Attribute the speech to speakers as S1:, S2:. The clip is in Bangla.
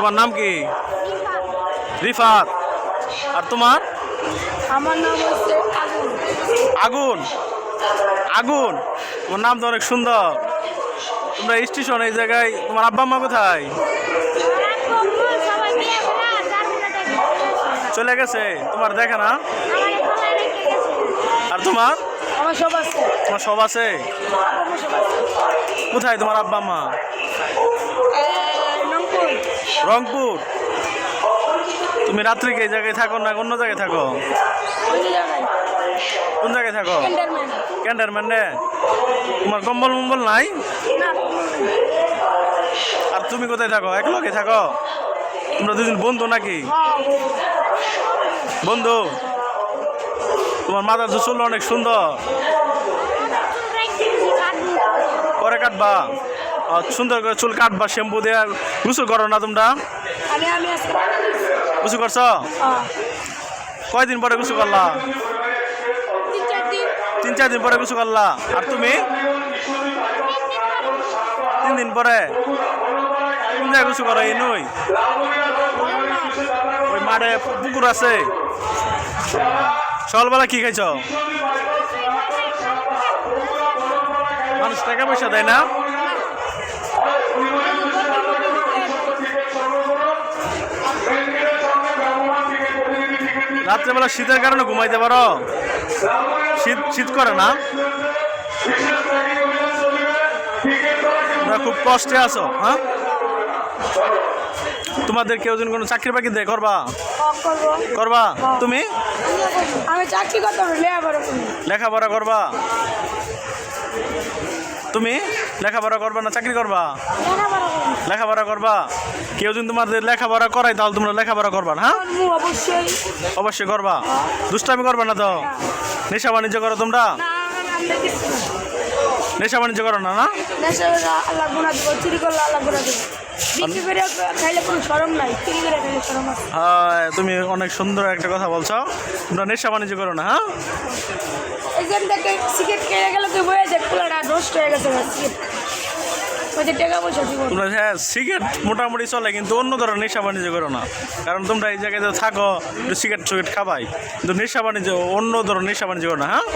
S1: তোমার নাম কি? রিফাত। আর তোমার?
S2: আমার নাম হচ্ছে আগুন।
S1: আগুন। আগুন, তোমার নাম তো অনেক সুন্দর। তোমরা স্টেশন এই জায়গায়, তোমার আব্বা আম্মা কোথায়? চলে গেছে, তোমার দেখে না? আর তোমার?
S2: আমার সব আছে।
S1: তোমার সব আছে? কোথায় তোমার আব্বা আম্মা?
S2: রংপুর।
S1: রংপুর। তুমি রাত্রে কি এই জায়গায় থাকো না অন্য জায়গায় থাকো? কোন জায়গায় থাকো? ক্যান্টনমেন্টে। তোমার কম্বল মম্বল নাই? আর তুমি কোথায় থাকো? এক লগে থাকো? তোমরা দুজন বন্ধু নাকি? বন্ধু। তোমার মাথার তো চুল অনেক সুন্দর। পরে কাটবা? সুন্দর করে চুল কাটবা, শ্যাম্পু দিয়ে। গোসল করো না তোমরা? গোসল করছো? কয়দিন পরে গোসল করলা? 3-4 দিন পরে গোসল করলা। আর তুমি? 3 দিন পরে। কোন জায়গায় গোসল করো? এই নই ওই মাঠে পুকুর আছে? সকালবেলা কি খাইছ? মানুষ টাকা পয়সা দেয় না? রাত্রেবেলা শীতের কারণে ঘুমাইতে পারো? শীত শীত করে না? খুব কষ্টে আছো? হ্যাঁ, তোমাদের কেউ যেন কোনো চাকরি বাকরি দেয়? করবা? করবা? তুমি?
S2: আমি চাকরি করতাম,
S1: লেখাপড়া করবা? তুমি লেখাপড়া করবা না চাকরি করবা? লেখাপড়া করবা। কেউ যদি তোমাদের লেখাপড়া করাই তাহলে তোমরা লেখাপড়া করবা না? হ্যাঁ,
S2: অবশ্যই
S1: অবশ্যই করবা। দুষ্টামি করবা না তো? নেশা বাণিজ্য করো তোমরা? নেশা বাণিজ্য করো না? না,
S2: আল্লাহ গুনাহ দিব, চুরি করলে আল্লাহ গুনাহ দিব। বিক্রি করে খাইলে কোনো শরম নাই, চুরি করে খাইলে শরম আছে।
S1: হ্যাঁ, তুমি অনেক সুন্দর একটা কথা বলছো। তোমরা নেশা বাণিজ্য করো না? হ্যাঁ,
S2: এখান থেকে সিগারেট খেয়ে গেলে তুই বয়ে দেখ, পুরোটা নষ্ট হয়ে গেছে সিগারেট। ওই যে টাকা পয়সা দিব।
S1: তোমরা হ্যাঁ সিগারেট মোটামুটি চলে, কিন্তু অন্য ধরনের নেশা বাণিজ্য করো না। কারণ তোমরা এই জায়গায় থাকো, একটু সিগারেট খাবাই, কিন্তু নেশা বাণিজ্য অন্য ধরনের নেশা বাণিজ্য করো না। হ্যাঁ।